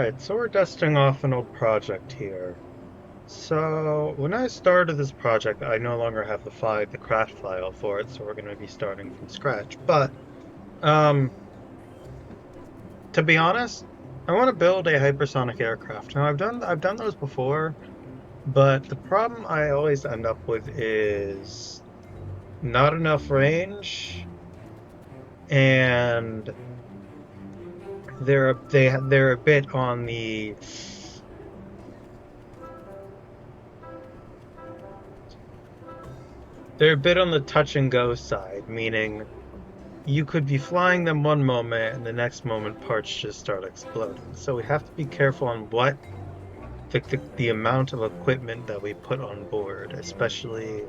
Alright, so we're dusting off an old project here. So, when I started this project, I no longer have the craft file for it, so we're going to be starting from scratch. But, um, to be honest, I want to build a hypersonic aircraft. Now, I've done those before, but the problem I always end up with is not enough range, and they're a bit on the they're a bit on the touch and go side, meaning you could be flying them one moment and the next moment parts just start exploding. So we have to be careful on what the amount of equipment that we put on board, especially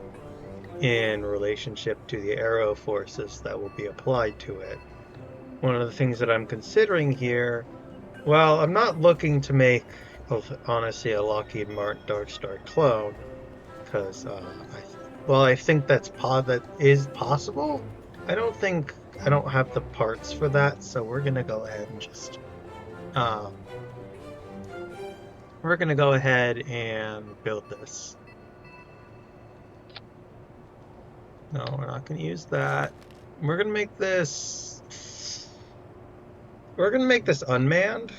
in relationship to the aero forces that will be applied to it. One of the things that I'm considering here, well, I'm not looking to make, honestly, a Lockheed Martin Dark Star clone, because I think that is possible. I don't think I don't have the parts for that, so um, we're gonna go ahead and build this. No, we're not gonna use that. We're gonna make this. We're gonna make this unmanned.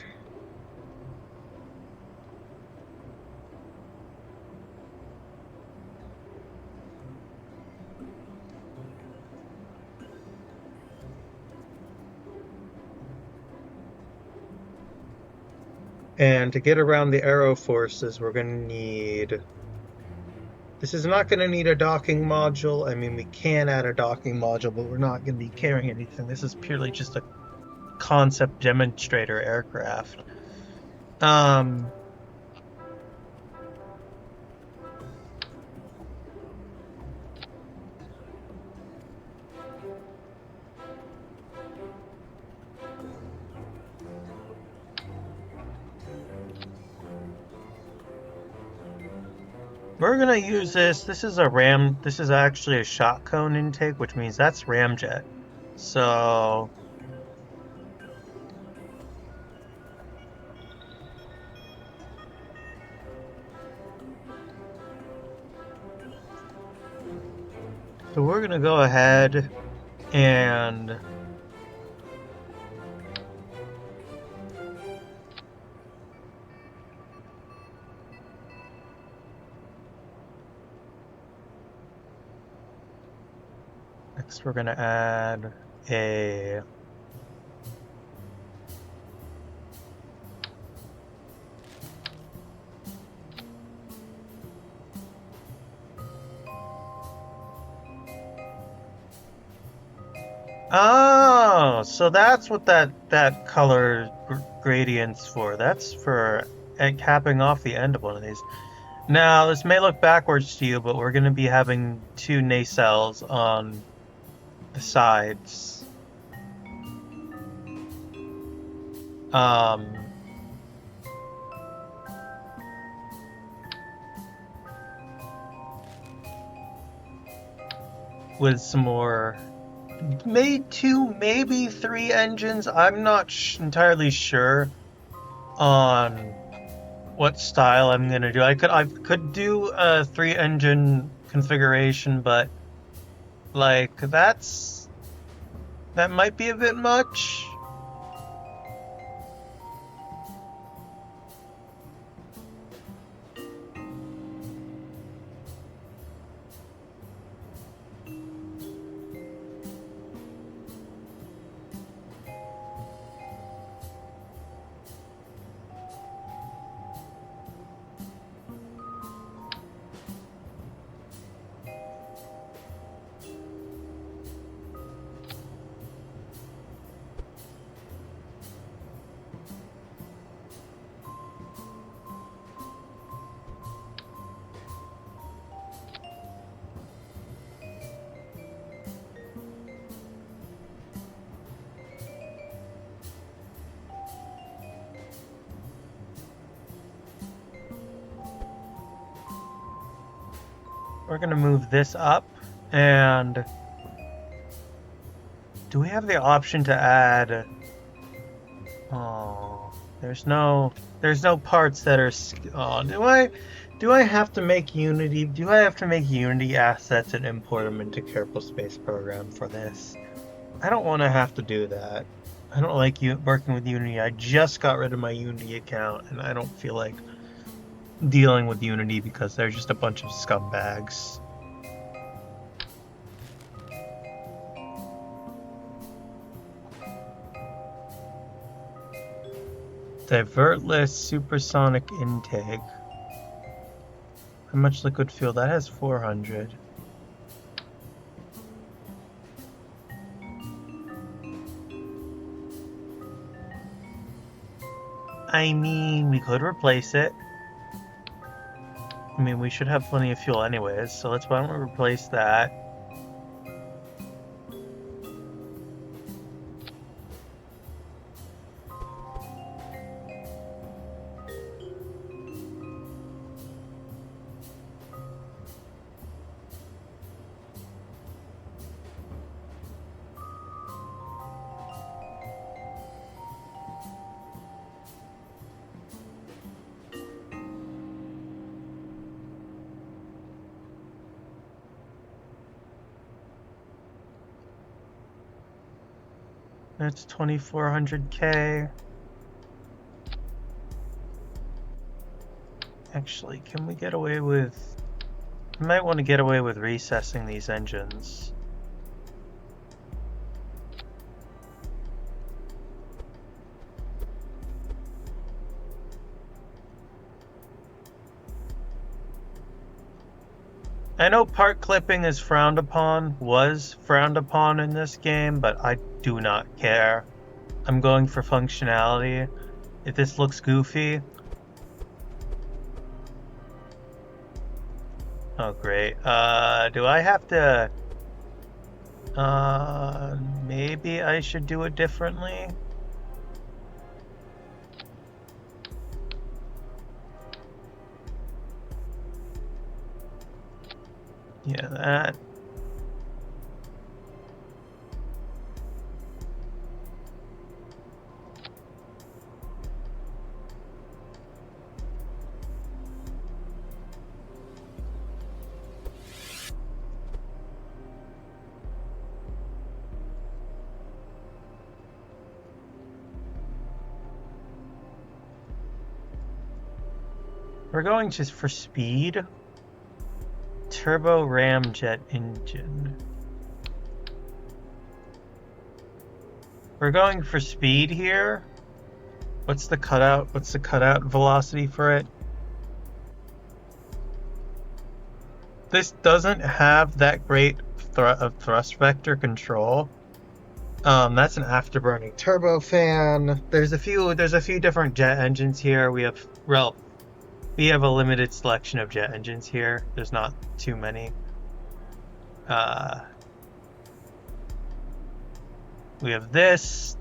And to get around the aero forces, we're gonna need. This is not gonna need a docking module. I mean, we can add a docking module, but we're not gonna be carrying anything. This is purely just a concept demonstrator aircraft. Um, We're gonna use this. This is actually a shot cone intake, which means that's ramjet. So we're gonna go ahead and next we're gonna add a Oh, so that's what that color gradient's for. That's for capping off the end of one of these. Now, this may look backwards to you, but we're going to be having two nacelles on the sides. Um, with some more, maybe two, maybe three engines. I'm not entirely sure on what style I'm gonna do. I could do a 3 engine configuration, but like that might be a bit much. We're gonna move this up, and do we have the option to add? Oh, there's no. There's no parts that are... Oh, do I have to make Unity? Do I have to make Unity assets and import them into Kerbal Space Program for this? I don't want to have to do that. I don't like you working with Unity. I just got rid of my Unity account, and I don't feel like dealing with Unity because they're just a bunch of scumbags. Divertless supersonic intake. How much liquid fuel? That has 400. I mean, we could replace it. I mean, we should have plenty of fuel anyways, so why don't we replace that? That's 2400K. Actually, can we get away with... I might want to get away with recessing these engines. I know part clipping is frowned upon, was frowned upon in this game, but I do not care. I'm going for functionality. If this looks goofy... Oh, great. Do I have to... maybe I should do it differently? Yeah, that... We're going just for speed. Turbo ramjet engine. We're going for speed here. What's the cutout? What's the cutout velocity for it? This doesn't have that great thrust vector control. That's an afterburning turbofan. There's a few different jet engines here. We have a limited selection of jet engines here. There's not too many. We have this.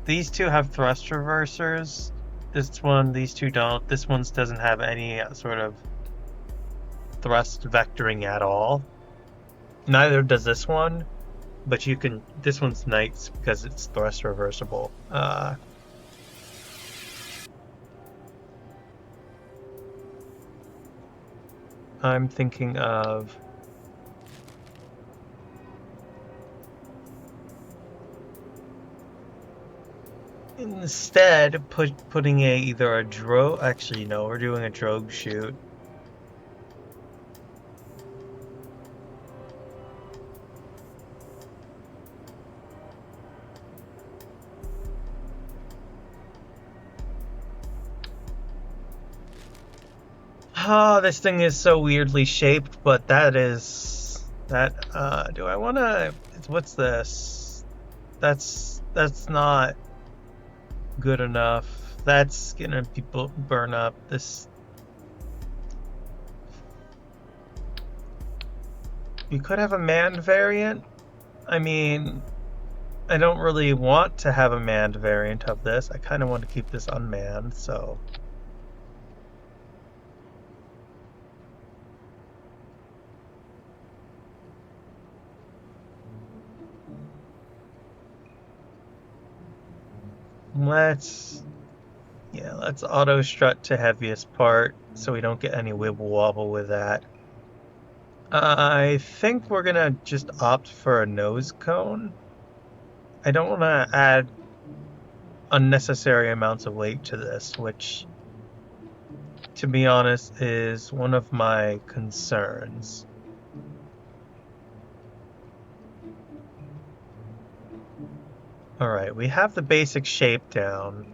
These two have thrust reversers. These two don't. This one doesn't have any sort of thrust vectoring at all. Neither does this one, but this one's nice because it's thrust reversible. I'm thinking of instead putting either a drogue. Actually, no, we're doing a drogue shoot. Oh, this thing is so weirdly shaped, but do I want to... What's this? That's not good enough. That's gonna burn up. You could have a manned variant. I mean, I don't really want to have a manned variant of this. I kind of want to keep this unmanned, so... Yeah, let's auto strut to heaviest part so we don't get any wibble wobble with that. I think we're gonna just opt for a nose cone. I don't want to add unnecessary amounts of weight to this, which, to be honest, is one of my concerns. Alright, we have the basic shape down.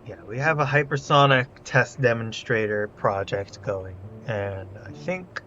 Yeah, we have a hypersonic test demonstrator project going, and I think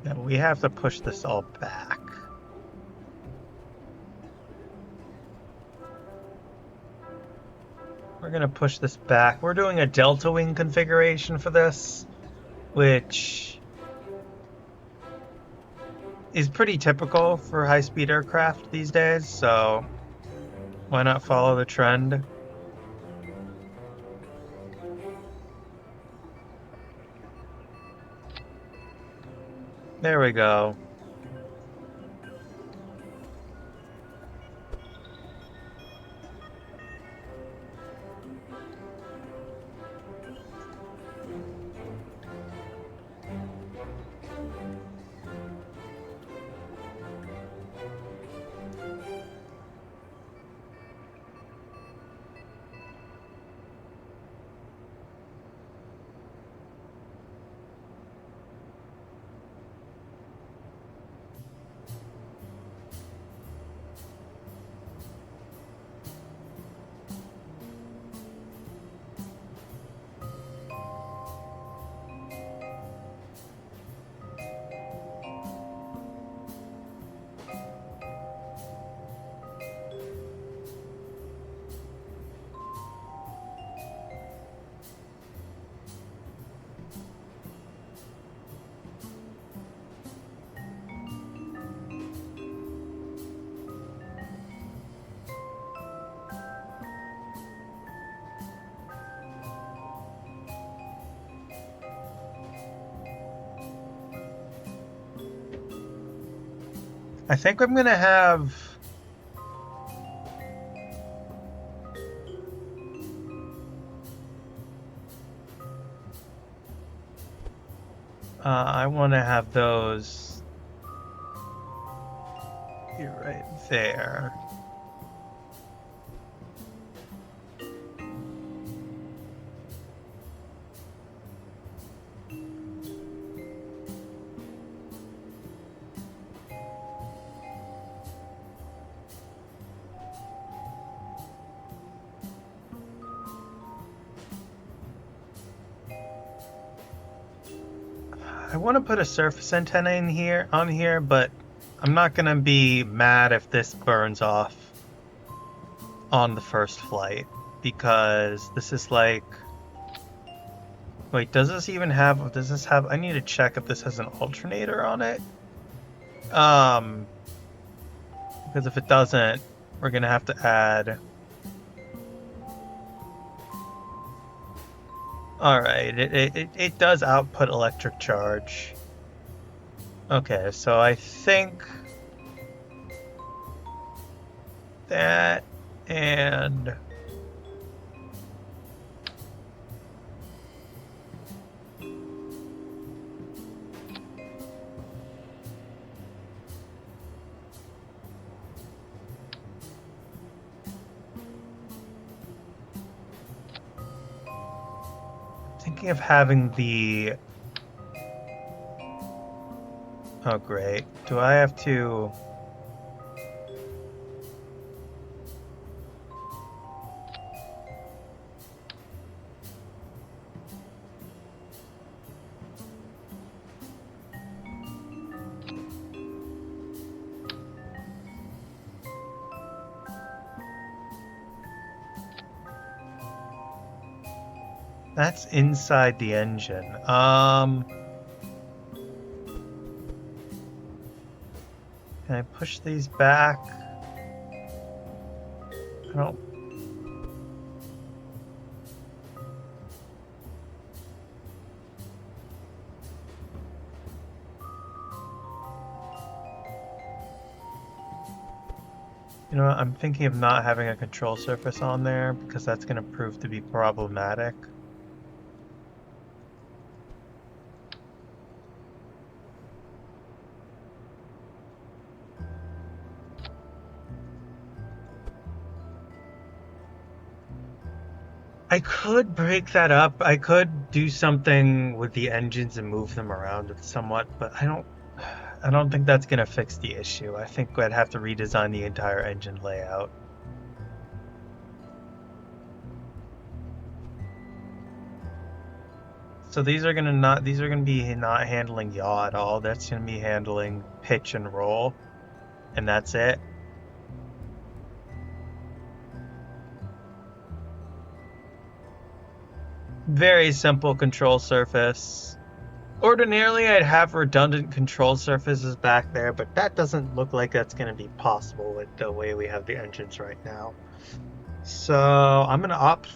that we have to push this all back. We're going to push this back. We're doing a delta wing configuration for this, which is pretty typical for high-speed aircraft these days, so why not follow the trend? There we go. I think I'm gonna have I want to have those here right there. I want to put a surface antenna in here on here, but I'm not gonna be mad if this burns off on the first flight, because this is like, wait, does this have, I need to check if this has an alternator on it. Because if it doesn't, we're gonna have to add. Alright, it does output electric charge. Okay, so I think that, and thinking of having the... Oh, great. Do I have to... That's inside the engine. Can I push these back? I don't... You know what? I'm thinking of not having a control surface on there because that's going to prove to be problematic. I could break that up. I could do something with the engines and move them around somewhat, but I don't think that's going to fix the issue. I think I'd have to redesign the entire engine layout. So these are gonna be not handling yaw at all. That's gonna be handling pitch and roll, and that's it. Very simple control surface. Ordinarily, I'd have redundant control surfaces back there, but that doesn't look like that's going to be possible with the way we have the engines right now. So I'm gonna opt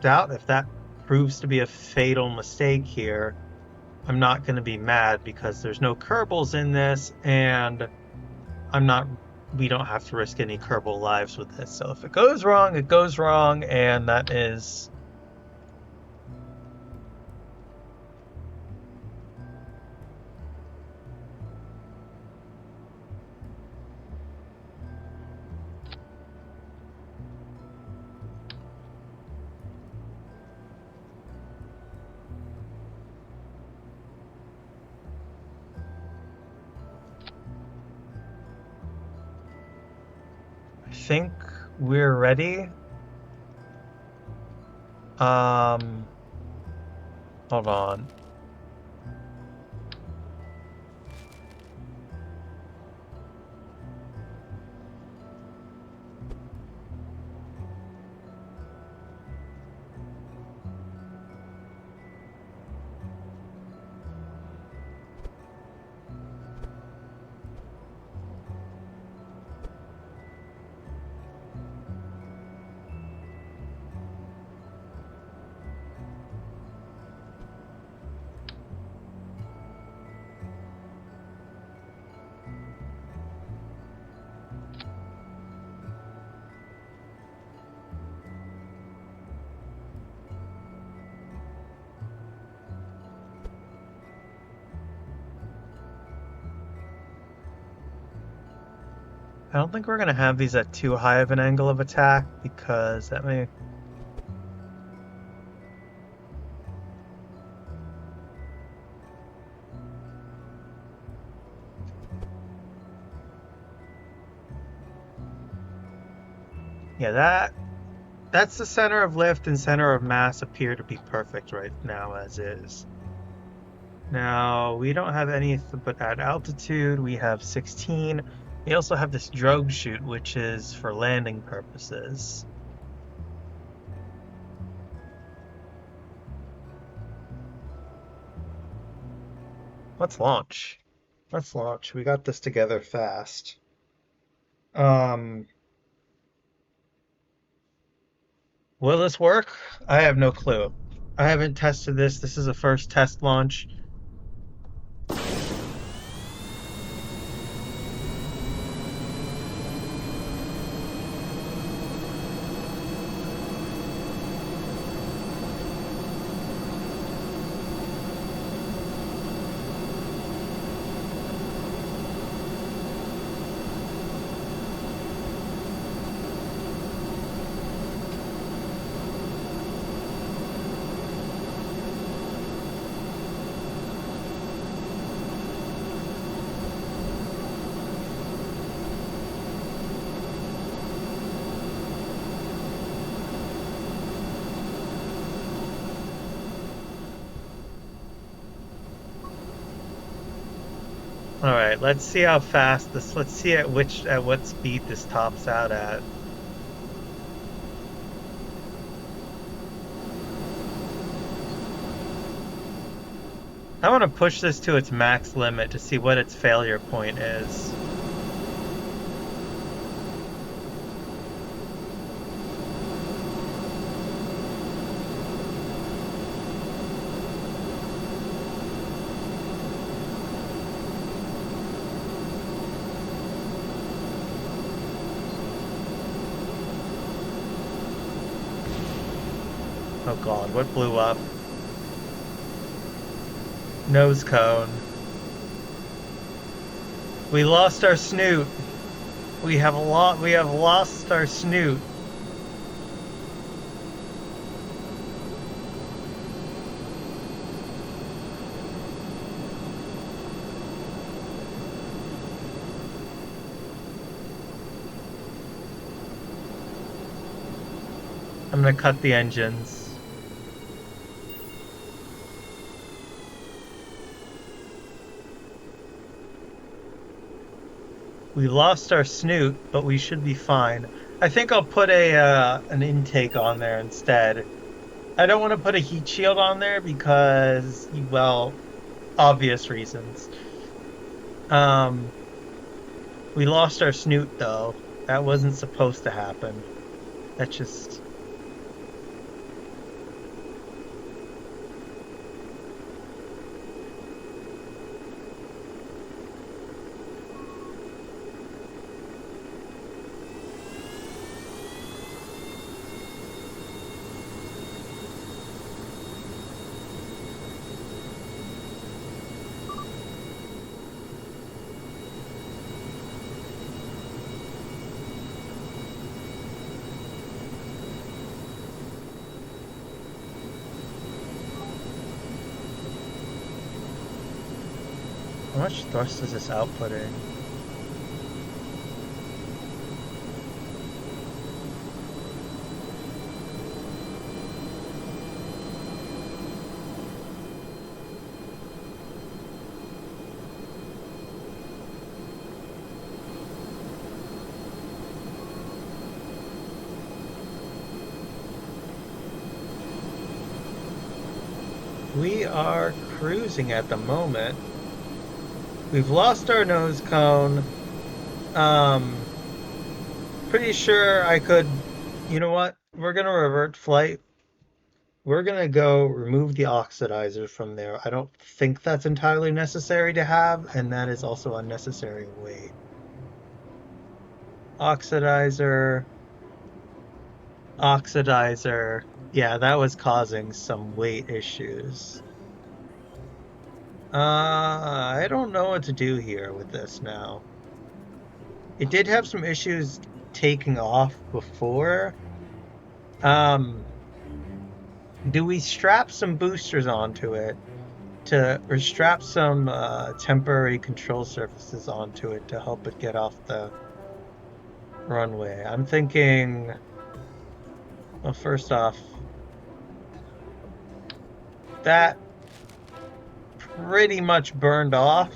out. If that proves to be a fatal mistake here, I'm not going to be mad because there's no Kerbals in this, and we don't have to risk any Kerbal lives with this. So if it goes wrong, it goes wrong, and that is... I think we're ready. Hold on. I don't think we're going to have these at too high of an angle of attack because that may... Yeah, that's the center of lift and center of mass appear to be perfect right now as is. Now, we don't have anything but at altitude, we have 16. We also have this drogue chute, which is for landing purposes. Let's launch. Let's launch. We got this together fast. Will this work? I have no clue. I haven't tested this. This is a first test launch. All right, let's see how fast this. Let's see at what speed this tops out at. I want to push this to its max limit to see what its failure point is. Oh God, what blew up? Nose cone. We lost our snoot. We have a lot. We have lost our snoot. I'm gonna cut the engines. We lost our snoot, but we should be fine. I think I'll put a an intake on there instead. I don't want to put a heat shield on there because, well, obvious reasons. Um, we lost our snoot though. That wasn't supposed to happen. That just how much thrust is this outputting? We are cruising at the moment. We've lost our nose cone. Um, Pretty sure I could. You know what? We're gonna revert flight. We're gonna go remove the oxidizer from there. I don't think that's entirely necessary to have, and that is also unnecessary weight. Oxidizer, oxidizer. Yeah, that was causing some weight issues. I don't know what to do here with this now. It did have some issues taking off before. Um, do we strap some boosters onto it or strap some temporary control surfaces onto it to help it get off the runway? I'm thinking, well, first off, that pretty much burned off.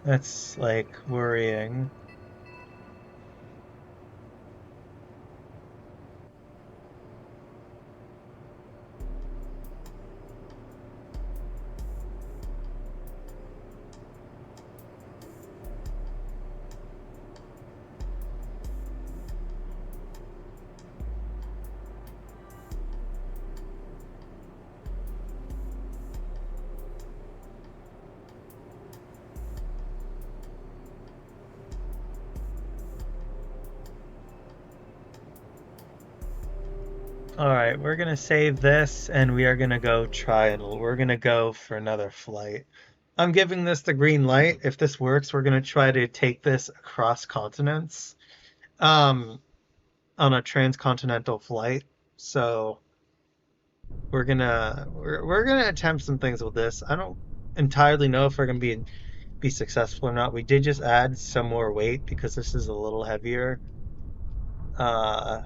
That's like worrying. All right, we're gonna save this and we are gonna go try it. We're gonna go for another flight. I'm giving this the green light. If this works, we're gonna try to take this across continents, um, on a transcontinental flight. So we're gonna attempt some things with this. I don't entirely know if we're gonna be successful or not. We did just add some more weight because this is a little heavier. Uh,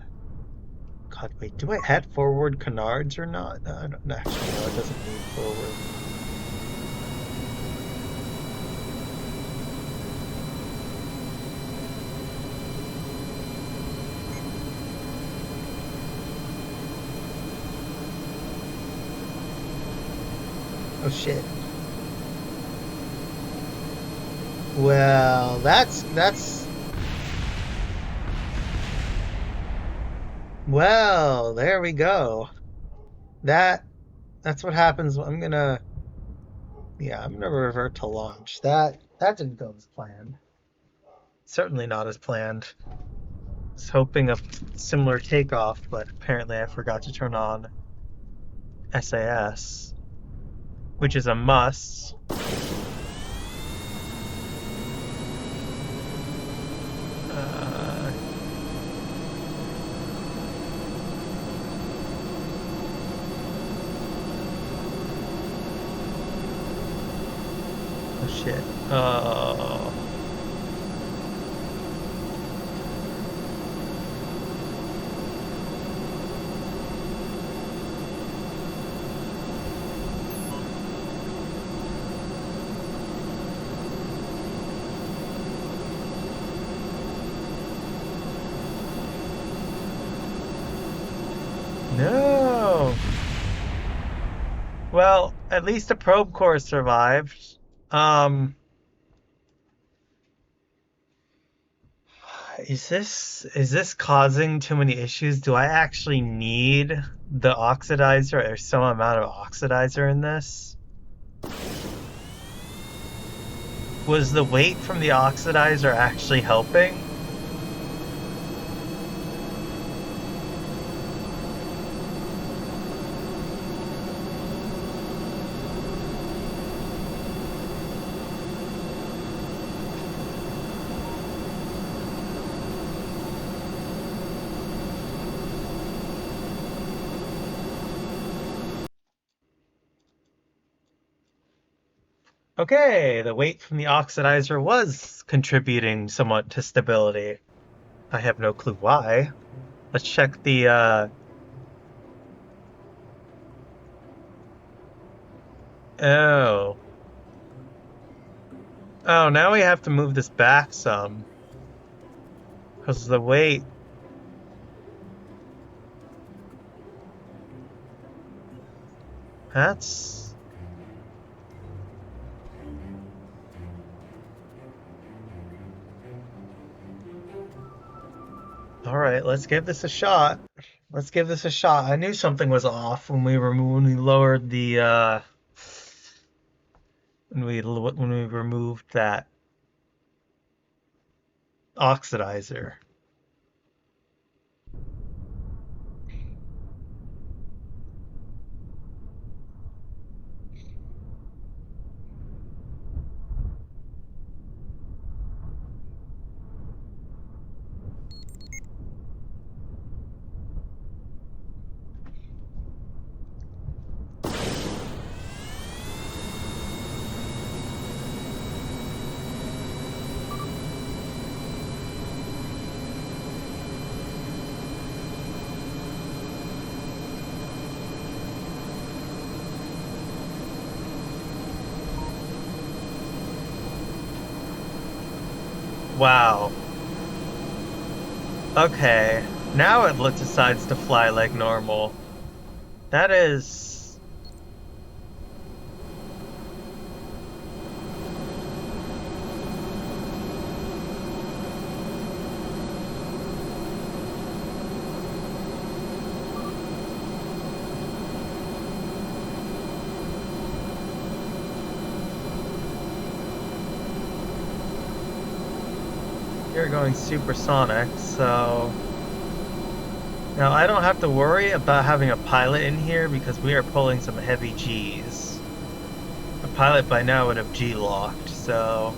God, wait, do I add forward canards or not? I don't actually know. It doesn't need forward. Oh shit. Well, well, there we go. That that's what happens. I'm gonna revert to launch. That didn't go as planned. Certainly not as planned. I was hoping a similar takeoff, but apparently I forgot to turn on SAS, which is a must. Uh, oh shit. Oh. No. Well, at least the probe core survived. Um, is this causing too many issues? Do I actually need the oxidizer or some amount of oxidizer in this? Was the weight from the oxidizer actually helping? Okay, the weight from the oxidizer was contributing somewhat to stability. I have no clue why. Let's check the oh. Oh, now we have to move this back some. Because the weight. That's. Alright, let's give this a shot. Let's give this a shot. I knew something was off when we lowered the when we removed that oxidizer. Wow. Okay. Now it decides to fly like normal. That is. You're going supersonic, so now I don't have to worry about having a pilot in here because we are pulling some heavy G's. A pilot by now would have G-locked, so...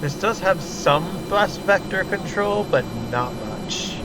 This does have some thrust vector control, but not much.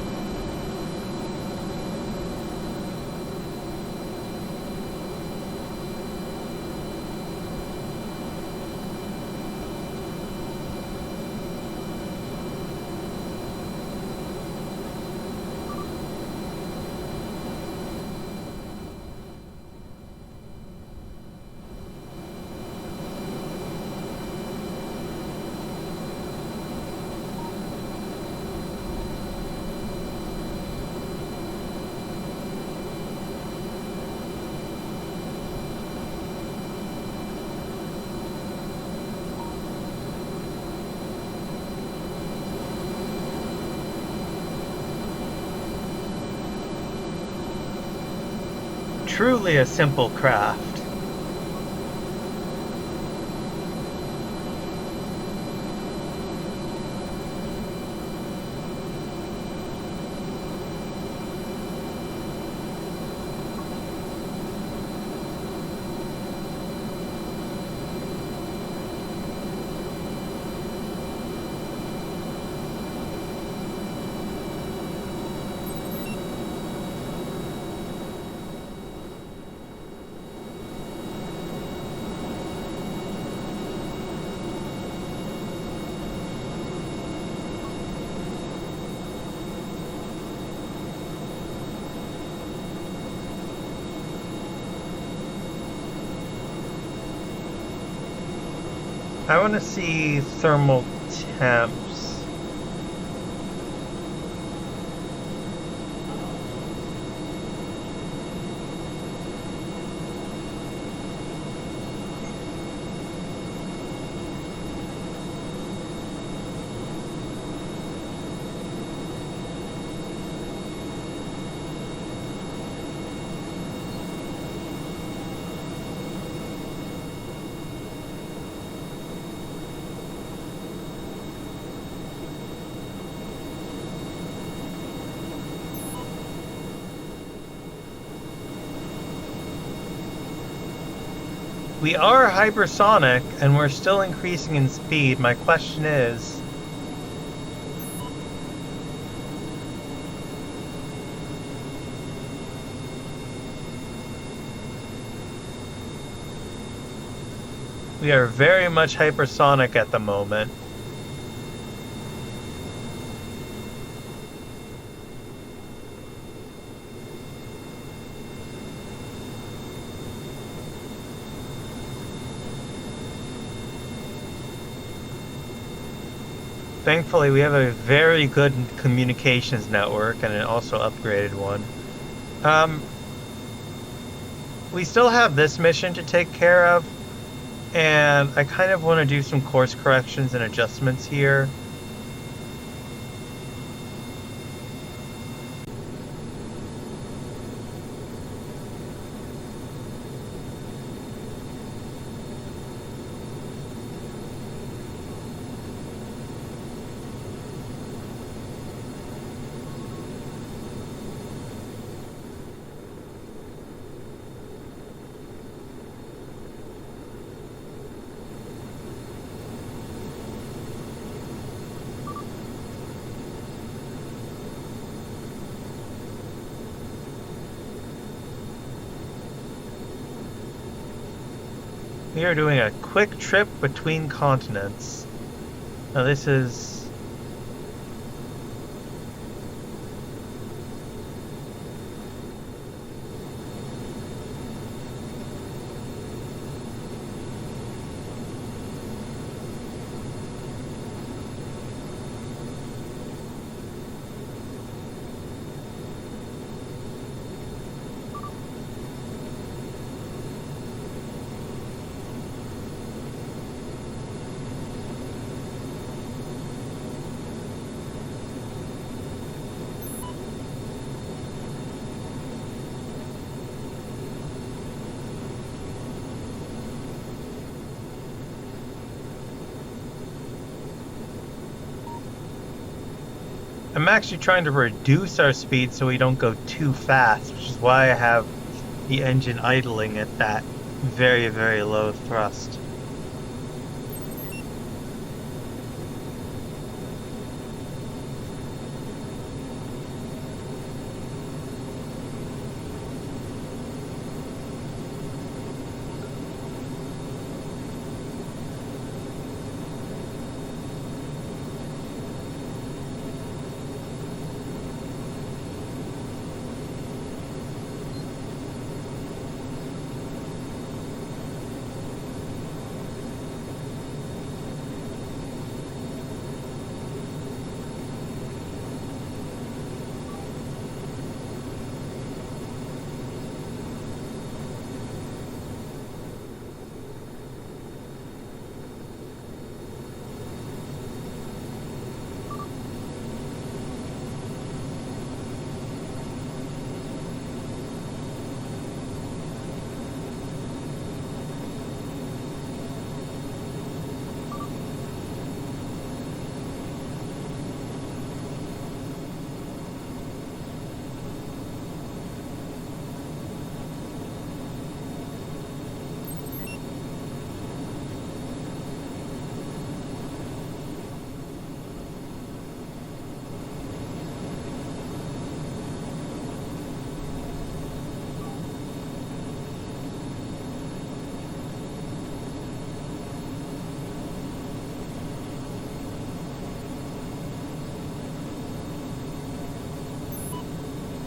Truly a simple craft. I want to see thermal temps. We are hypersonic, and we're still increasing in speed. My question is... We are very much hypersonic at the moment. Thankfully, we have a very good communications network, and an also upgraded one. We still have this mission to take care of, and I kind of want to do some course corrections and adjustments here. We are doing a quick trip between continents. Now this is... I'm actually trying to reduce our speed so we don't go too fast, which is why I have the engine idling at that very, very low thrust.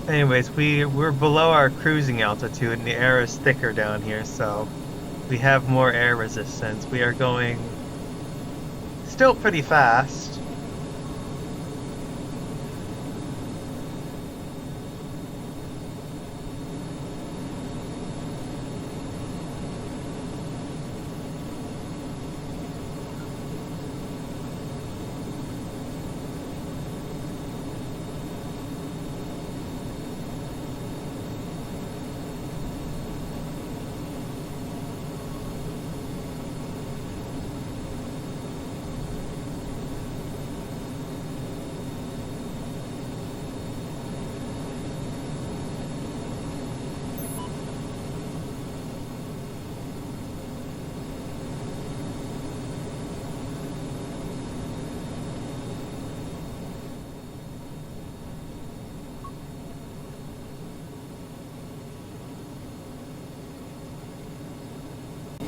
Anyways, we're below our cruising altitude and the air is thicker down here, so we have more air resistance. We are going still pretty fast.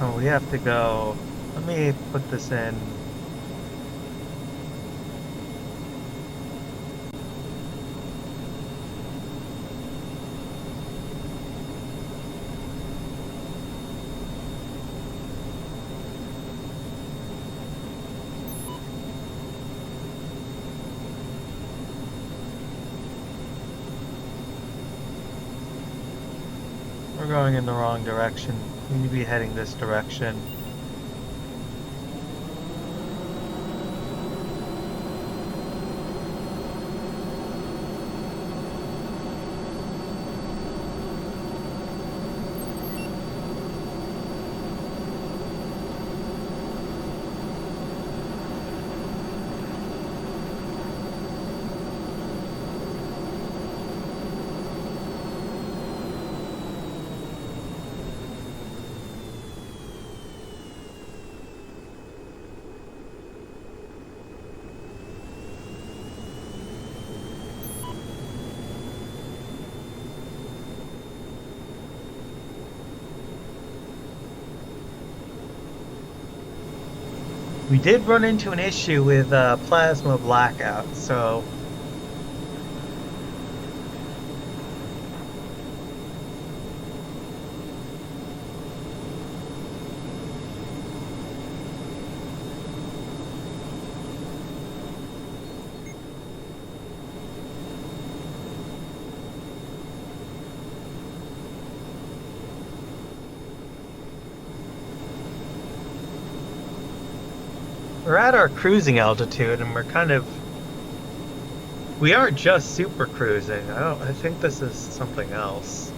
Oh, we have to go. Let me put this in. We're going in the wrong direction. We need to be heading this direction. We did run into an issue with plasma blackout, so we're at our cruising altitude and we aren't just super cruising. I think this is something else.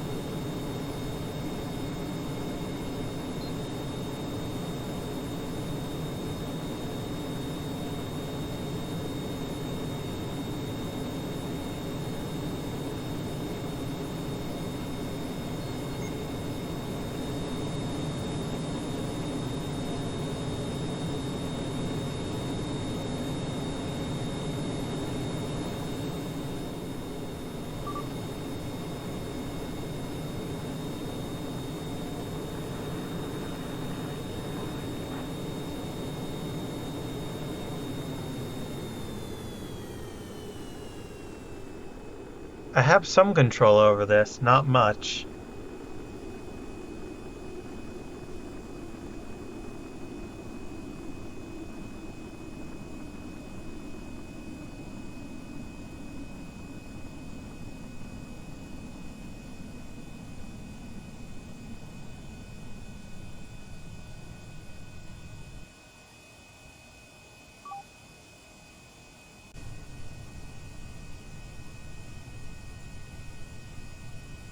I have some control over this, not much.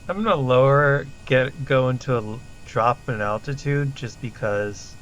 I'm gonna go into a drop in altitude just because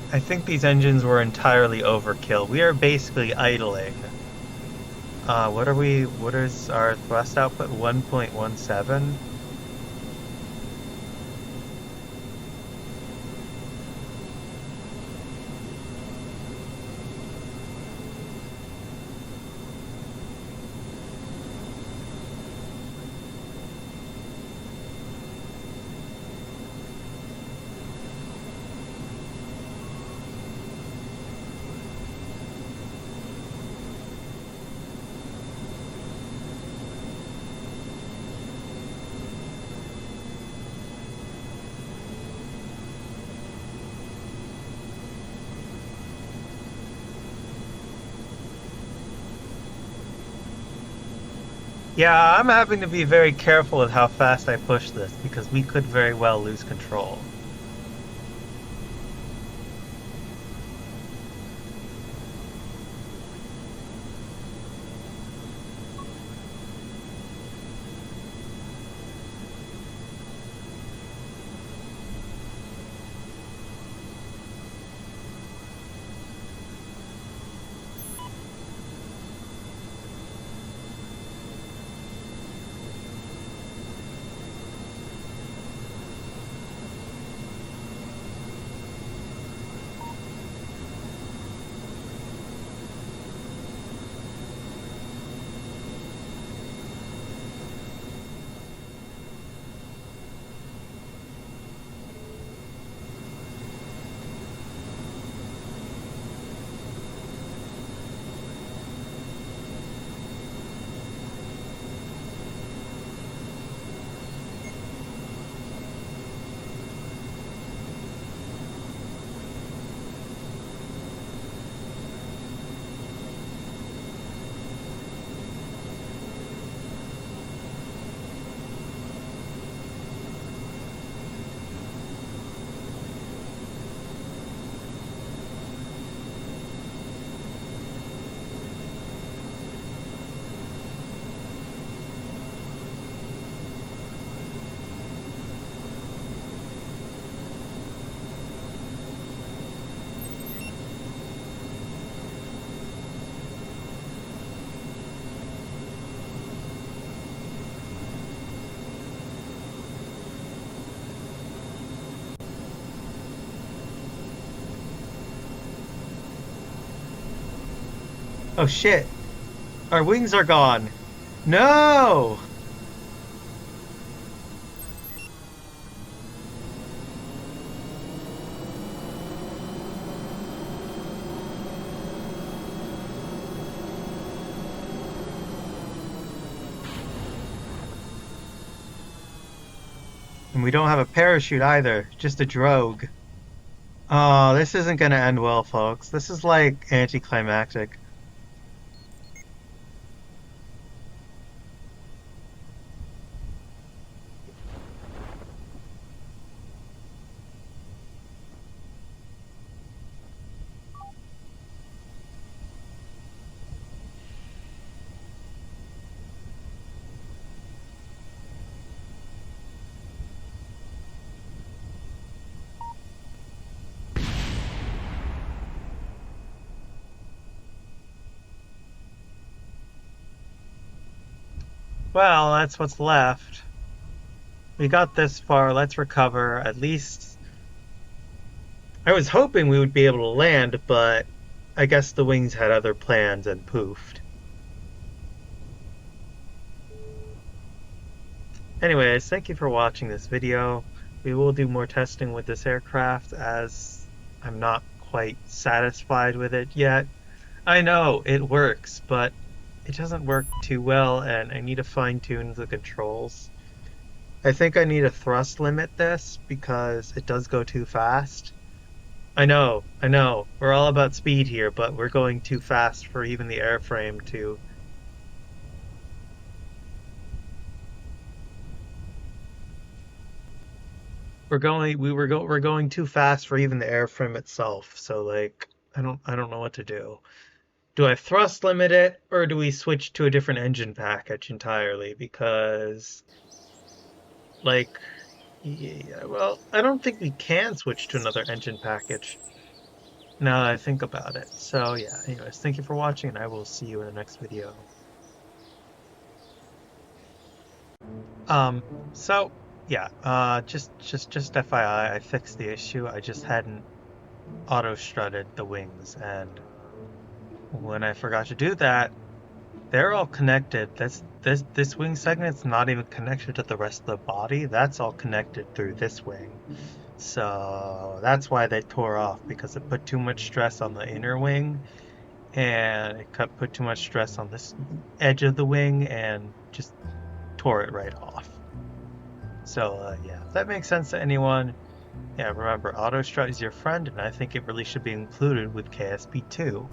I think these engines were entirely overkill. We are basically idling. What is our thrust output? 1.17? Yeah, I'm having to be very careful with how fast I push this because we could very well lose control. Oh shit, our wings are gone. No! And we don't have a parachute either, just a drogue. Oh, this isn't gonna end well, folks. This is like anticlimactic. Well, that's what's left. We got this far, let's recover. At least I was hoping we would be able to land, but I guess the wings had other plans and poofed. Anyways, thank you for watching this video. We will do more testing with this aircraft as I'm not quite satisfied with it yet. I know it works, but it doesn't work too well and I need to fine tune the controls. I think I need to thrust limit this because it does go too fast. I know. We're all about speed here, but we're going too fast for even the airframe to. We're going too fast for even the airframe itself. So like I don't know what to do. Do I thrust limit it or do we switch to a different engine package entirely? Because like yeah, well, I don't think we can switch to another engine package now that I think about it. So yeah, anyways, thank you for watching and I will see you in the next video. Um, so yeah, just FYI, I fixed the issue. I just hadn't auto strutted the wings, and when I forgot to do that, they're all connected. This wing segment's not even connected to the rest of the body. That's all connected through this wing. So that's why they tore off because it put too much stress on the inner wing and put too much stress on this edge of the wing and just tore it right off. So yeah, if that makes sense to anyone, yeah, remember AutoStrut is your friend, and I think it really should be included with KSP2.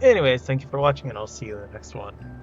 Anyways, thank you for watching, and I'll see you in the next one.